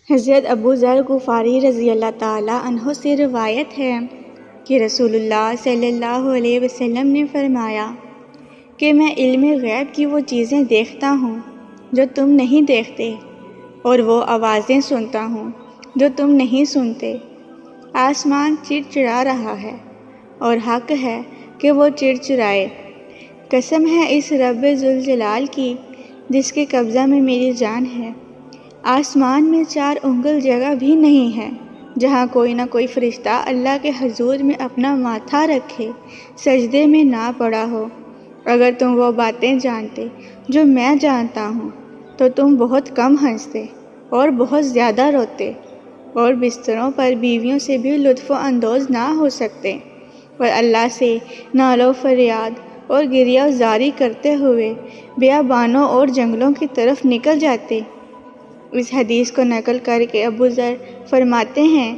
حضرت ابو ذر غفاری رضی اللہ تعالیٰ عنہ سے روایت ہے کہ رسول اللہ صلی اللہ علیہ وسلم نے فرمایا کہ میں علم غیب کی وہ چیزیں دیکھتا ہوں جو تم نہیں دیکھتے، اور وہ آوازیں سنتا ہوں جو تم نہیں سنتے۔ آسمان چڑچڑا رہا ہے اور حق ہے کہ وہ چڑچڑائے۔ قسم ہے اس رب ذوالجلال کی جس کے قبضہ میں میری جان ہے، آسمان میں 4 انگل جگہ بھی نہیں ہے جہاں کوئی نہ کوئی فرشتہ اللہ کے حضور میں اپنا ماتھا رکھے سجدے میں نہ پڑا ہو۔ اگر تم وہ باتیں جانتے جو میں جانتا ہوں تو تم بہت کم ہنستے اور بہت زیادہ روتے، اور بستروں پر بیویوں سے بھی لطف و اندوز نہ ہو سکتے، اور اللہ سے نال و فریاد اور گریہ زاری کرتے ہوئے بیابانوں اور جنگلوں کی طرف نکل جاتے۔ اس حدیث کو نقل کر کے ابو ذر فرماتے ہیں،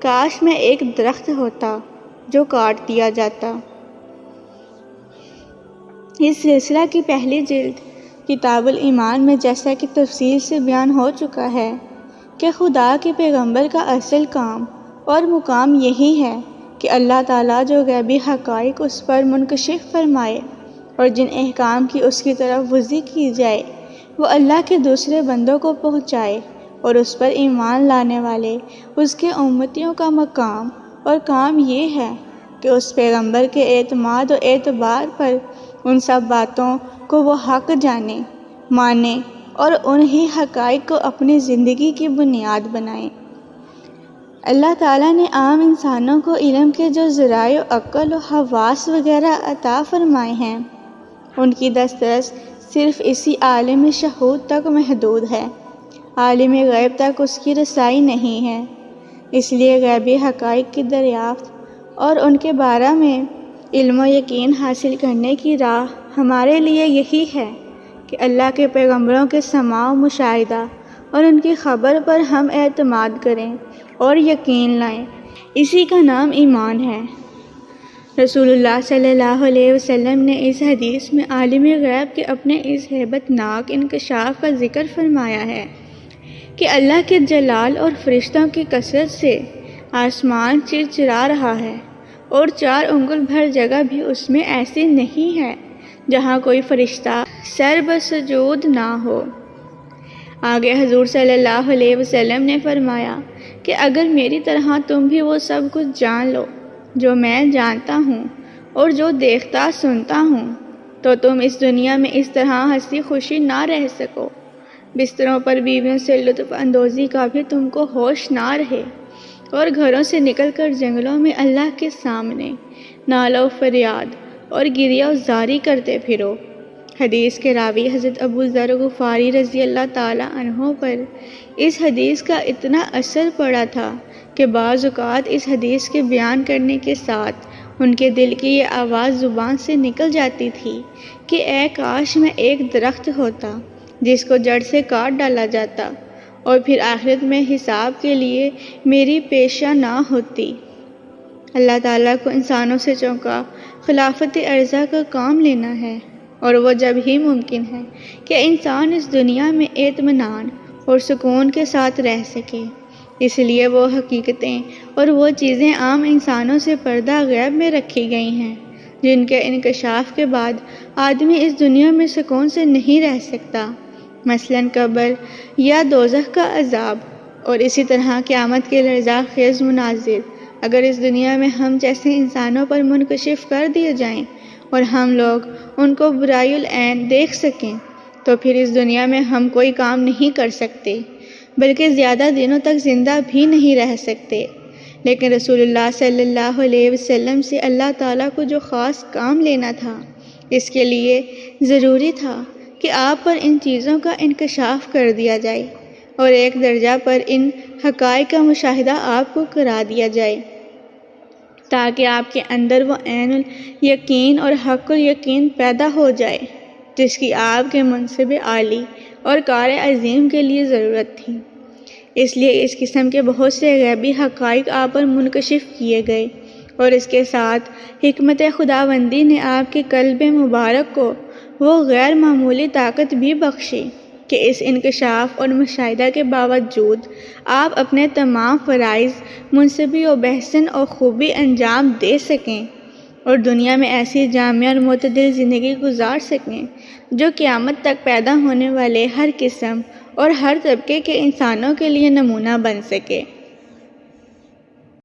کاش میں ایک درخت ہوتا جو کاٹ دیا جاتا۔ اس سلسلہ کی پہلی جلد کتاب الایمان میں جیسا کہ تفصیل سے بیان ہو چکا ہے کہ خدا کے پیغمبر کا اصل کام اور مقام یہی ہے کہ اللہ تعالیٰ جو غیبی حقائق اس پر منکشف فرمائے اور جن احکام کی اس کی طرف وضع کی جائے وہ اللہ کے دوسرے بندوں کو پہنچائے، اور اس پر ایمان لانے والے اس کے امتیوں کا مقام اور کام یہ ہے کہ اس پیغمبر کے اعتماد و اعتبار پر ان سب باتوں کو وہ حق جانے، مانے اور انہی حقائق کو اپنی زندگی کی بنیاد بنائیں۔ اللہ تعالیٰ نے عام انسانوں کو علم کے جو ذرائع و عقل و حواس وغیرہ عطا فرمائے ہیں ان کی دسترس صرف اسی عالم شہود تک محدود ہے، عالم غیب تک اس کی رسائی نہیں ہے۔ اس لیے غیبی حقائق کی دریافت اور ان کے بارے میں علم و یقین حاصل کرنے کی راہ ہمارے لیے یہی ہے کہ اللہ کے پیغمبروں کے سماع و مشاہدہ اور ان کی خبر پر ہم اعتماد کریں اور یقین لائیں۔ اسی کا نام ایمان ہے۔ رسول اللہ صلی اللہ علیہ وسلم نے اس حدیث میں عالم غیب کے اپنے اس ہیبت ناک انکشاف کا ذکر فرمایا ہے کہ اللہ کے جلال اور فرشتوں کی کثرت سے آسمان چڑچڑا رہا ہے، اور 4 انگل بھر جگہ بھی اس میں ایسی نہیں ہے جہاں کوئی فرشتہ سر بسجود نہ ہو۔ آگے حضور صلی اللہ علیہ وسلم نے فرمایا کہ اگر میری طرح تم بھی وہ سب کچھ جان لو جو میں جانتا ہوں اور جو دیکھتا سنتا ہوں تو تم اس دنیا میں اس طرح ہنسی خوشی نہ رہ سکو، بستروں پر بیویوں سے لطف اندوزی کا بھی تم کو ہوش نہ رہے، اور گھروں سے نکل کر جنگلوں میں اللہ کے سامنے نال و فریاد اور گریہ و زاری کرتے پھرو۔ حدیث کے راوی حضرت ابو ذر غفاری رضی اللہ تعالیٰ عنہ پر اس حدیث کا اتنا اثر پڑا تھا کہ بعض اوقات اس حدیث کے بیان کرنے کے ساتھ ان کے دل کی یہ آواز زبان سے نکل جاتی تھی کہ اے کاش میں ایک درخت ہوتا جس کو جڑ سے کاٹ ڈالا جاتا اور پھر آخرت میں حساب کے لیے میری پیشہ نہ ہوتی۔ اللہ تعالیٰ کو انسانوں سے چونکا خلافت ارضا کا کام لینا ہے، اور وہ جب ہی ممکن ہے کہ انسان اس دنیا میں اطمینان اور سکون کے ساتھ رہ سکے۔ اس لیے وہ حقیقتیں اور وہ چیزیں عام انسانوں سے پردہ غیب میں رکھی گئی ہیں جن کے انکشاف کے بعد آدمی اس دنیا میں سکون سے نہیں رہ سکتا، مثلاً قبر یا دوزخ کا عذاب، اور اسی طرح قیامت کے لرزاں خیز مناظر اگر اس دنیا میں ہم جیسے انسانوں پر منکشف کر دیے جائیں اور ہم لوگ ان کو برائی العین دیکھ سکیں تو پھر اس دنیا میں ہم کوئی کام نہیں کر سکتے، بلکہ زیادہ دنوں تک زندہ بھی نہیں رہ سکتے۔ لیکن رسول اللہ صلی اللہ علیہ وسلم سے اللہ تعالیٰ کو جو خاص کام لینا تھا اس کے لیے ضروری تھا کہ آپ پر ان چیزوں کا انکشاف کر دیا جائے اور ایک درجہ پر ان حقائق کا مشاہدہ آپ کو کرا دیا جائے تاکہ آپ کے اندر وہ عین الیقین اور حق الیقین پیدا ہو جائے جس کی آپ کے منصب عالی اور کار عظیم کے لیے ضرورت تھی۔ اس لیے اس قسم کے بہت سے غیبی حقائق آپ پر منکشف کیے گئے، اور اس کے ساتھ حکمت خداوندی نے آپ کے قلب مبارک کو وہ غیر معمولی طاقت بھی بخشی کہ اس انکشاف اور مشاہدہ کے باوجود آپ اپنے تمام فرائض منصبی و بحسن اور خوبی انجام دے سکیں اور دنیا میں ایسی جامع اور معتدل زندگی گزار سکیں جو قیامت تک پیدا ہونے والے ہر قسم اور ہر طبقے کے انسانوں کے لیے نمونہ بن سکے۔